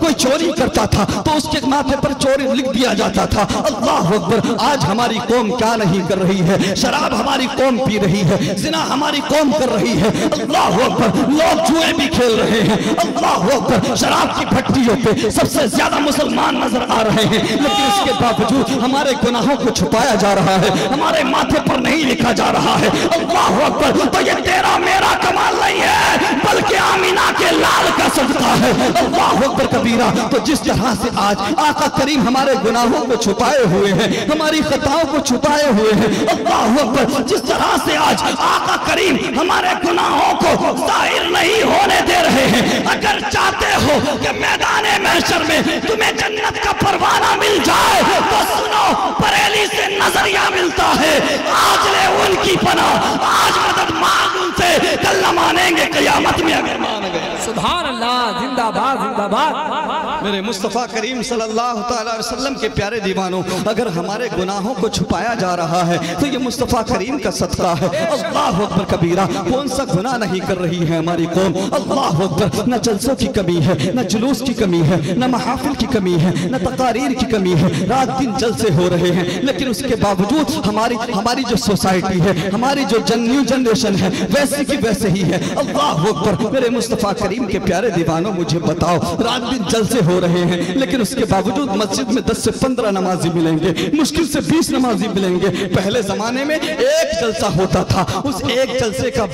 कोई चोरी करता था तो उसके माथे पर चोरी लिख दिया जाता था। अल्लाह अकबर, आज हमारी कौम क्या नहीं कर रही है। शराब हमारी कौम पी रही है, जिना हमारी कौम कर रही है। अल्लाह अकबर, लोग जुए भी खेल रहे हैं। अल्लाह अकबर, शराब की भट्टियों पे सबसे ज्यादा मुसलमान नजर आ रहे हैं, लेकिन इसके बावजूद हमारे गुनाहों को छुपाया जा रहा है, हमारे माथे पर नहीं लिखा जा रहा है। अल्लाह अकबर, तो ये तेरा मेरा कमाल नहीं है, बल्कि आमीना के लाल का सदका है। अल्लाह अकबर कबीरा। तो जिस तरह से आज आका करीम हमारे गुनाहों को छुपाए हुए हैं, हमारी खताओं को छुपाए हुए हैं। अल्लाह अकबर, जिस तरह से आज आका करीम हमारे गुनाहों को जाहिर नहीं होने दे रहे हैं। अगर चाहते हो कि मैदाने महशर में तुम्हें जन्नत का परवाना मिल जाए तो सुनो, बरेली से नजरिया मिलता है, आज ले उनकी पनाह, आज मदद मांग उनसे, कल न मानेंगे कयामत में अगर मान गए। सुभान अल्लाह, जिंदाबाद जिंदाबाद। मेरे मुस्तफ़ा करीम सल्लल्लाहु अलैहि वसल्लम के प्यारे दीवानों, अगर हमारे गुनाहों को छुपाया जा रहा है तो ये मुस्तफ़ा करीम का सदका है। अल्लाह अकबर कबीरा। कौन सा गुनाह नहीं कर रही है हमारी कौम। अल्लाह अकबर, न जलसों की कमी है, न जुलूस की कमी है, न महाफिल की कमी है, न तकारीर की कमी है, रात दिन जलसे हो रहे हैं, लेकिन उसके बावजूद हमारी जो सोसाइटी है, हमारी जो न्यू जनरेशन है, वैसे की वैसे ही है। अल्लाह अकबर, मेरे मुस्तफ़ा करीम के प्यारे दीवानों, मुझे बताओ, रात दिन जलसे हो रहे हैं, लेकिन उसके बावजूद मस्जिद में 10 से 15 नमाजी मिलेंगे, मुश्किल से 20 नमाजी मिलेंगे। पहले जमाने में एक जलसा होता था, उस एक जलसे का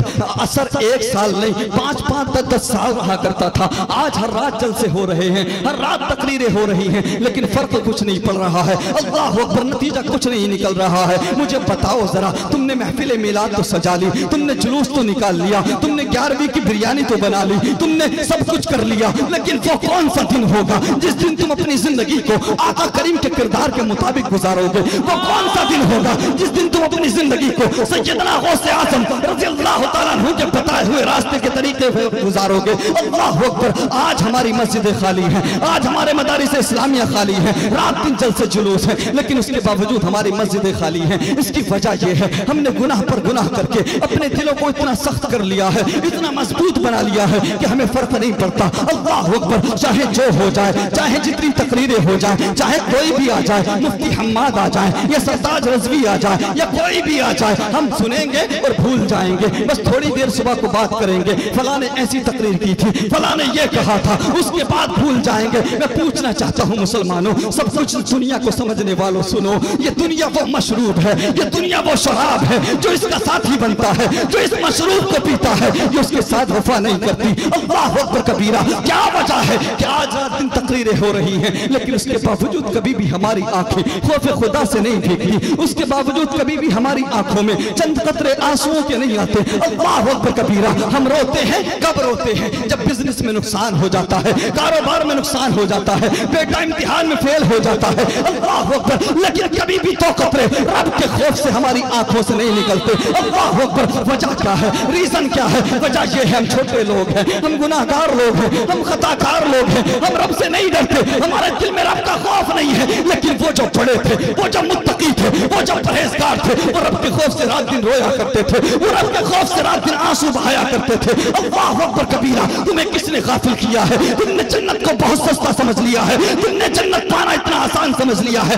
असर 1 साल नहीं, 5-5, 10-10 साल रहा करता था। आज हर रात जलसे हो रहे हैं, हर रात तकरीरें हो रही हैं, लेकिन फर्क कुछ नहीं पड़ रहा है। अल्लाह अकबर, नतीजा कुछ नहीं निकल रहा है। मुझे बताओ जरा, तुमने महफिल मिलाद तो सजा ली, तुमने जुलूस तो निकाल लिया, तुमने 11वीं की बिरयानी तो बना ली, तुमने सब कुछ कर लिया, लेकिन वो कौन सा दिन होगा जिस दिन तुम अपनी जिंदगी को आका करीम के किरदार के मुताबिक गुजारोगे? वो कौन सा दिन होगा जिस दिन तुम अपनी जिंदगी को सैयदना गौसे आज़म रज़ियल्लाहु ताला अन्हु के बताए हुए रास्ते के तरीके से गुजारोगे? अल्लाह अकबर, आज हमारी मस्जिदें खाली हैं, आज हमारे मदारिस इस्लामिया खाली हैं, रात दिन जलसे जुलूस है, लेकिन उसके बावजूद हमारी मस्जिदें खाली हैं। इसकी वजह यह है, हमने गुनाह पर गुनाह करके अपने दिलों को इतना सख्त कर लिया है, इतना मजबूत बना लिया है कि हमें फर्क नहीं पड़ता। अल्लाह अकबर, चाहे जो हो जाए, चाहे जितनी तकरीरें हो जाए, चाहे कोई भी आ जाए, मुफ्ती हम्माद आ जाए या सरताज रज़वी आ जाए या कोई भी आ जाए, हम सुनेंगे और भूल जाएंगे। बस थोड़ी देर सुबह को बात करेंगे, फलां ने ऐसी तकरीर की थी, फलां ने ये कहा था, उसके बाद भूल जाएंगे। मैं पूछना चाहता हूँ मुसलमानों, सब कुछ दुनिया को समझने वालों, सुनो, ये दुनिया वो मशरूब है, ये दुनिया वो शराब है जो इसका साथी बनता है, जो इस मशरूब को पीता है, जो उसके साथ वफा नहीं करती। अल्लाह अकबर कबीरा। क्या वजह है कि आज रात दिन तकरीरें हो रही हैं, लेकिन उसके बावजूद कभी भी हमारी आंखें खौफ खुदा से नहीं भीगती, उसके बावजूद कभी भी हमारी आंखों में चंद कतरे आंसुओं के नहीं आते। अल्लाह अकबर कबीरा। हम रोते हैं, कब रोते हैं? जब बिजनेस में नुकसान हो जाता है, कारोबार में नुकसान हो जाता है, बेटा इम्तिहान में फेल हो जाता है। अल्लाह अकबर, लेकिन कभी भी तो कतरे रब के खौफ से हमारी आंखों से नहीं निकलते। अल्लाह अकबर। वजह क्या है? रीजन क्या है? वजह यह है, हम छोटे लोग हैं, हम गुनाहगार लोग हैं, हम खताकार लोग हैं, हम रब से नहीं डरते, हमारे दिल में रब का खौफ नहीं है। लेकिन वो जो बड़े थे, वो जो मुत्तकी थे, वो जो परहेजगार थे, वो रब के खौफ से रात दिन रोया करते थे, वो रब के खौफ से रात दिन आंसू बहाया करते थे। अल्लाह अकबर कबीरा। तुम्हें किसने गाफिल किया है? तुमने जन्नत को बहुत सस्ता समझ लिया है, तुमने जन्नत पाना इतना आसान समझ लिया है,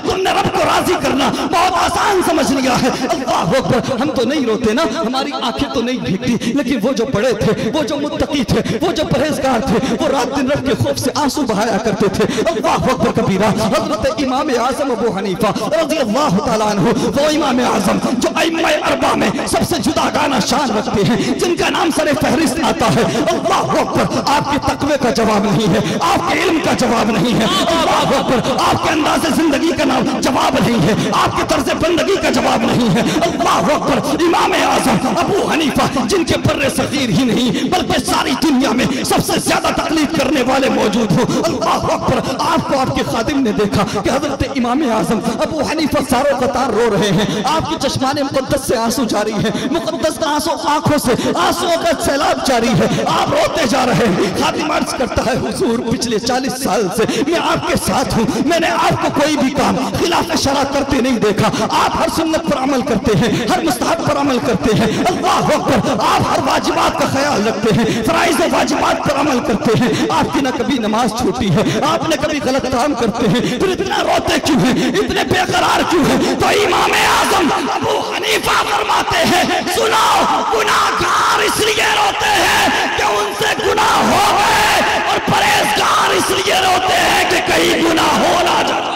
तुमने रब को राजी करना बहुत आसान समझ लिया है। अल्लाह अकबर। हम तो नहीं रोते ना, हमारी आंखें तो नहीं भीगती, लेकिन वो जो बड़े थे, वो जो मुत्तकी थे, वो जो परहेजगार थे, वो रात दिन रब के खौफ से आंसू बहाया करते थे। अल्लाह अकबर कबीरा। हज़रत इमाम आज़म अबू हनीफा रज़ियल्लाहु ताला अन्हु, वो इमाम आज़म जो अइम्मा अरबा में सबसे जुदागाना शान रखते हैं, जिनका नाम सरे फहरिस्त आता है। अल्लाह अकबर। आपके तकवे का जवाब नहीं है, आपके इल्म का जवाब नहीं है। अल्लाह अकबर। आपके अंदाज़े जिंदगी का नाम जवाब नहीं है, आपके तर्ज़े बंदगी का जवाब नहीं है। अल्लाह अकबर। इमाम आज़म अबू हनीफा, जिनके बर्रे सगीर ही नहीं बल्कि सारी दुनिया में सबसे ज्यादा तकलीफ करने वाले मौजूद हो। अल्लाह अकबर। आपको आपके खादिम ने देखा कि हजरत इमाम आज़म अबू हनीफा सारों कतार रो रहे हैं, आपकी चश्माने मुक़द्दस से आंसू जारी है, मुक़द्दस आंसू आंखों से आंसुओं का सैलाब जारी है, आप रोते जा रहे हैं। खादिम अर्ज करता है, हुजूर पिछले 40 साल से मैं आपके साथ हूँ, मैं मैंने आपको कोई भी काम खिलाफ शरा करते नहीं देखा। आप हर सुन्नत पर अमल करते हैं, हर मुस्तहब पर अमल करते हैं। अल्लाह अकबर, आप हर वाजिबात का ख्याल रखते हैं, फराइज़ और वाजिबात पर अमल करते हैं। आपकी न कभी नमाज छूटी है, आपने कभी गलत काम करते हैं, फिर इतना रोते क्यों हैं, इतने बेकरार क्यों हैं? तो इमाम आज़म अबू हनीफा फरमाते हैं, सुनो, गुनाहगार इसलिए रोते हैं कि उनसे गुनाह हो गए, और परहेजगार इसलिए रोते हैं कि कहीं गुनाह हो ना जाए।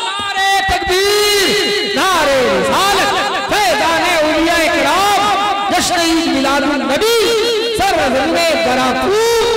नारे तकबीर, नारे रिसालत, फैज़ाने औलिया किराम, जश्न ईद मिलादुन नबी, सरज़मीने दरापूर।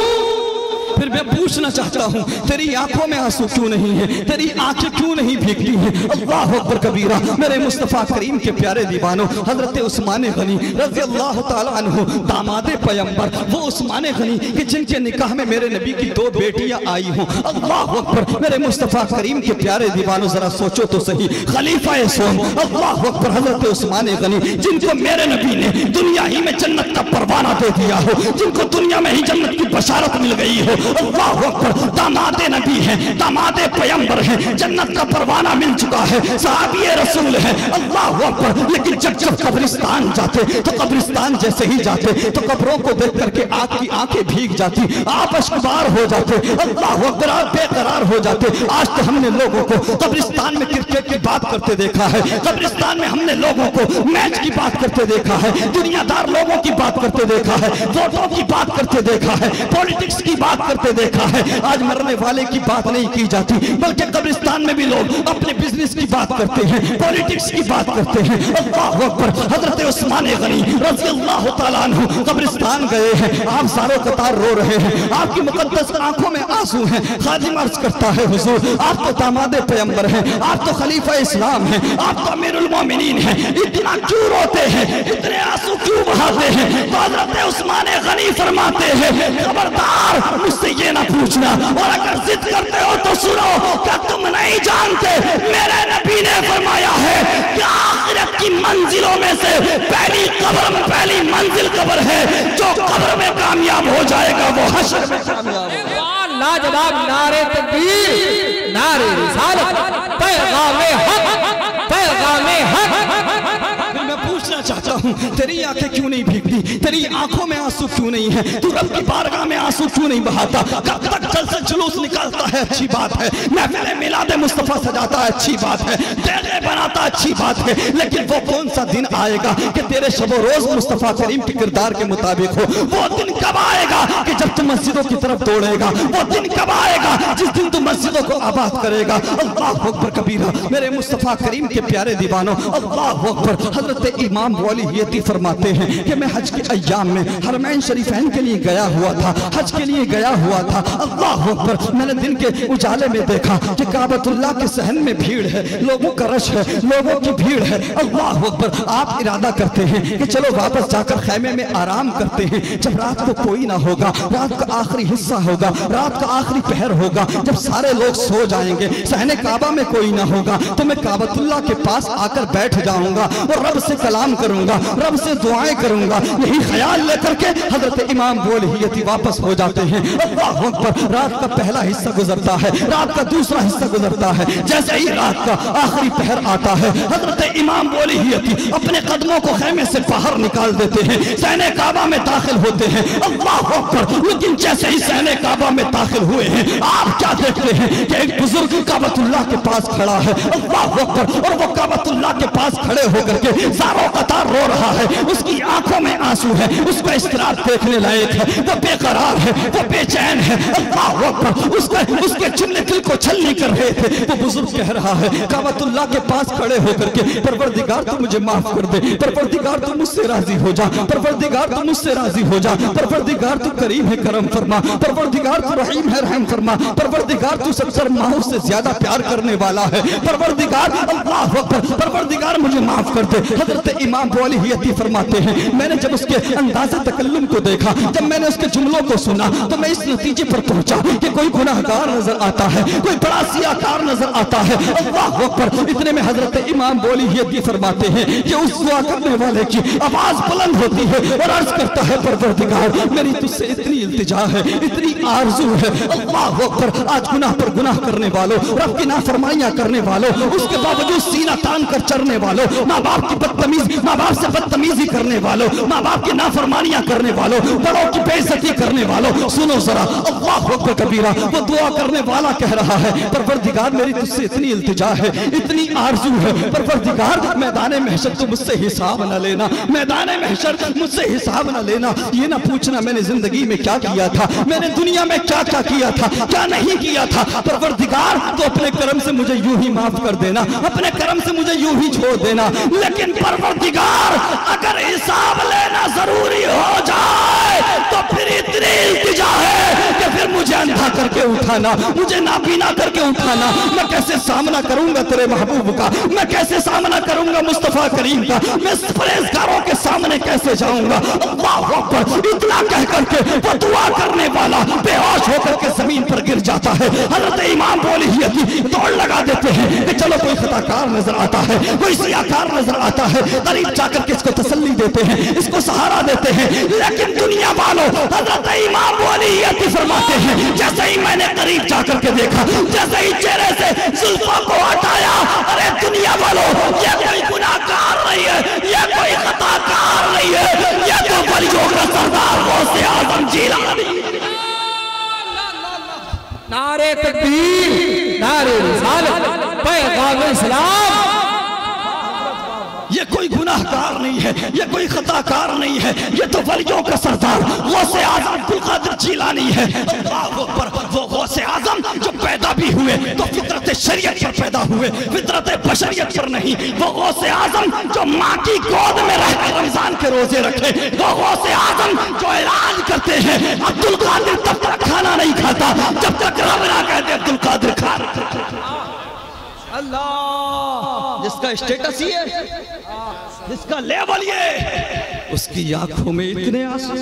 फिर मैं पूछना चाहता हूँ, तेरी आंखों में आंसू क्यों नहीं है, तेरी आंखें क्यों नहीं भीगती हैं? अल्लाह अकबर कबीरा। मेरे मुस्तफ़ा करीम के प्यारे दीवानों, हजरत उस्मान गनी रज़ी अल्लाह ताला अन्हु, दामादे पैगंबर, वो उस्मान गनी कि जिनके निकाह में मेरे नबी की 2 बेटियां आई हों। अल्लाह अकबर। मेरे मुस्तफ़ा करीम के प्यारे दीवानों, जरा सोचो तो सही, खलीफा सोम, अल्लाह अकबर, हजरत उस्मान गनी, जिनको मेरे नबी ने दुनिया ही में जन्नत का परवाना दे दिया हो, जिनको दुनिया में ही जन्नत की बशारत मिल गई हो। अल्लाह अकबर, दामादे नबी हैं, दामादे पैगंबर हैं, जन्नत का परवाना मिल चुका है, सहाबी रसूल है। अल्लाह अकबर। लेकिन जब कब्रिस्तान जाते तो कब्रिस्तान जैसे ही जाते तो कब्रों को देख करके आपकी आंखें भीग जाती, आप अश्कबार हो जाते। अल्लाह अकबर, आप बेकरार हो जाते। आज तो हमने लोगों को कब्रिस्तान में क्रिकेट की बात करते देखा है, कब्रिस्तान में हमने लोगों को मैच की बात करते देखा है, दुनियादार लोगों की बात करते देखा है, वोटों की बात करते देखा है, पॉलिटिक्स की बात करते देखा है। आज मरने वाले की बात नहीं की जाती, बल्कि कब्रिस्तान में भी लोग अपने बिजनेस की बात करते हैं, पॉलिटिक्स की बात करते हैं। अल्लाह अकबर। हजरत उस्मान गनी रज़ी अल्लाह ताला अन्हु कब्रिस्तान गए हैं, आप सारों कतार रो रहे हैं, आपकी मुकद्दस आंखों में आंसू हैं। खादिम अर्ज करता है, हुजूर आप तो दामादे पैगंबर हैं, आप तो खलीफा इस्लाम हैं, आप तो अमीरुल मोमिनीन हैं, इतना क्यों रोते हैं, इतने आंसू क्यों बहाते हैं? तो हजरत उस्मान गनी फरमाते हैं, खबरदार मुझसे ये ना पूछना, और अगर जिद करते हो तो सुनो, क्या तुम नहीं जानते मेरे नबी ने फरमाया है कि आखिरत की मंजिलों में से पहली कब्र में पहली मंजिल कब्र है, जो कब्र में कामयाब हो जाएगा वो हश्र में कामयाब होगा। लाजवाब, नारे तकबीर, नारे रिसालत, पैगामे हक, पैगामे हक। मैं पूछना चाहता हूँ, तेरी आंखें क्यों नहीं भीगती, तेरी आंखों में आंसू क्यों नहीं है, तू रब की बारगाह में आंसू क्यों नहीं बहाता? कब तक जलसे जुलूस निकालता है, अच्छी बात है, महफिल मिलाद मुस्तफा सजाता है, अच्छी बात है, डेरे बनाता, अच्छी बात है, लेकिन वो कौन सा दिन आएगा कि तेरे शब रोज मुस्तफा करीम के किरदार के मुताबिक हो? वो दिन कब आएगा कि जब तू मस्जिदों की तरफ दौड़ेगा? वो दिन कब आएगा जिस दिन तू मस्जिदों को आबाद करेगा? अल्लाह अकबर कबीरा। मेरे मुस्तफा करीम के प्यारे दीवानों, अल्लाह अकबर। हजरत इमाम वाली फरमाते हैं कि मैं हज के अय्याम में हरमैन शरीफैन के लिए गया हुआ था, हज के लिए गया हुआ था। अल्लाह अकबर। मैंने दिन के उजाले में देखा कि काबतुल्लाह के सहन में भीड़ है, लोगों का रश है, लोगों की भीड़ है। अल्लाह अकबर। आप इरादा करते हैं कि चलो वापस जाकर खैमे में आराम करते हैं। जब रात को कोई ना होगा, रात का आखिरी हिस्सा होगा, रात का आखिरी पहर होगा, जब सारे लोग सो जाएंगे, सहने काबा में कोई ना होगा, तो मैं काबतुल्लाह के पास आकर बैठ जाऊंगा और रब से कलाम करूंगा, रब से दुआएं करूंगा। यही ख्याल लेकर के हजरत इमाम बोलहियती वापस हो जाते हैं। अल्लाह अकबर। रात का पहला हिस्सा गुजरता है, रात का दूसरा हिस्सा गुजरता है। जैसे ही रात का आखिरी पहर आता है, हजरत इमाम बोलहियती अपने कदमों को खेमे से बाहर निकाल देते हैं, सहने काबा में दाखिल होते हैं। अल्लाह अकबर। लेकिन जैसे ही सहने काबा में दाखिल हुए हैं, आप क्या देखते हैं कि एक बुजुर्ग काबतुल्लाह के पास खड़ा है। अल्लाह अकबर। और वो काबतुल्लाह के पास खड़े होकर के सारों कतार रो रहा है, उसकी आंखों में आंसू है, उसका इस्तराब देखने लायक है, वो बेकरार है, वो बेचैन है। अल्लाह अकबर। उसके चुनने दिल को छलनी कर रहे थे। वो बुजुर्ग कह रहा है काबतुल्लाह के पास खड़े होकर के, परवरदिगार तू मुझे माफ कर दे, परवरदिगार तू मुझसे राजी हो जा, परवरदिगार तू मुझसे राजी हो जा, परवरदिगार तू करीम है करम फरमा, परवरदिगार तू रहीम है रहम फरमा, परवरदिगार तू सबसे माओ से ज्यादा प्यार करने वाला है, परवरदिगार। अल्लाह अकबर। परवरदिगार मुझे माफ कर दे। हजरत इमाम बोलहियती फरमाते हैं, मैंने जब उसके अंदाज़े तकल्लुम को देखा, जब मैंने उसके जुमलों को सुना, तो मैं इस नतीजे पर पहुंचा कि कोई गुनाहगार नजर आता है, कोई बड़ा सियाकार नजर आता है। अल्लाह अकबर। इतने में हजरत इमाम बोलहियती फरमाते हैं कि उस दुआ करने वाले की आवाज बुलंद होती है और अर्ज करता है, परवरदिगार मेरी तुझसे इतनी इल्तिजा है, इतनी आरज़ू है। अल्लाह अकबर। आज गुनाह पर गुनाह करने वालों, रब की नाफरमानियां करने वालों, उसके बावजूद सीना तान कर चरने वालों, माँ बाप की बदतमीजी, माँ बाप से बदतमीजी करने वालों, माँ बाप की नाफरमानियां करने वालों, बड़ों की बेइज्जती करने वालों, सुनो जरा, अल्लाह अकबर कबीरा। वो दुआ करने वाला कह रहा है, परवरदिगार मेरी तुझसे इतनी इल्तिजा है, इतनी आरज़ू है, परवरदिगार मैदान महशर तो मुझसे हिसाब न लेना, मैदान महशर मुझसे हिसाब न लेना, ये ना पूछना मैंने जिंदगी में क्या किया था, मैंने दुनिया में क्या क्या किया था, क्या नहीं किया था। परवरदिगार तो अपने करम से मुझे यूं ही माफ कर देना, अपने करम से मुझे यूं ही छोड़ देना, लेकिन परवरदिगार अगर हिसाब लेना जरूरी हो जाए तो फिर इतनी इल्तिजा है कि फिर मुझे अंधा करके उठाना, मुझे नाबीना करके उठाना। मैं कैसे सामना करूंगा तेरे महबूब का, मैं कैसे सामना करूंगा मुस्तफा करीम का, मैं परहेजगारों के सामने कैसे जाऊंगा। अल्लाह अकबर, इतना कह करके वो दुआ करने वाला बेहोश होकर के जमीन पर गिर जाता है। हजरत इमाम बोली ही दौड़ लगा देते हैं कि चलो कोई खताकार नजर आता है, कोई सियाकार नजर आता है, करीब जाकर के इसको तसल्ली देते हैं, इसको सहारा देते हैं। लेकिन दुनिया वालों, हजरत इमाम बोली ही फरमाते हैं, जैसे ही मैंने करीब जाकर के देखा, जैसे ही चेहरे से जुल्फों को हटाया, अरे दुनिया वालों, ये कोई गुनाहगार नहीं है, ये कोई खताकार नहीं है, ये तो वलियों का सरदार गौसे आजम जिलानी। नारे तकबीर, नारे रिसालत, पैगाम इस्लाम। ये कोई गुनाहगार नहीं है, ये कोई खताकार नहीं है, ये तो वलियों का सरदार गौसे आजम अब्दुल कादिर जिलानी है। अल्लाह अकबर, वो गौसे आजम जो पैदा भी हुए तो फितरत शरीयत पर पैदा हुए, फितरत बशरियत पर नहीं। वो गौसे आजम जो माँ की गोद में रहकर रमजान के रोजे रखे, वो गौसे आजम जो ऐलान करते हैं अब्दुल कादिर तब तक खाना नहीं खाता जब तक रब ना कहते अब्दुल कादिर खा। अल्लाह, जिसका स्टेटस ये, जिसका लेवल ये, उसकी आंखों में इतने आंसू,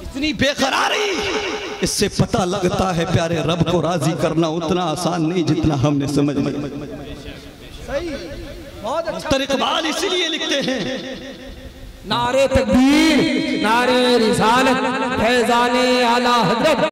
इतनी बेकरारी, इससे पता लगता है प्यारे रब को राजी करना उतना आसान नहीं जितना हमने समझ लिया। सही, बहुत अच्छा। मुख्तार इकबाल इसीलिए लिखते हैं, नारे तकबीर, नारे रिसालत, फैज़ाने आला हज़रत।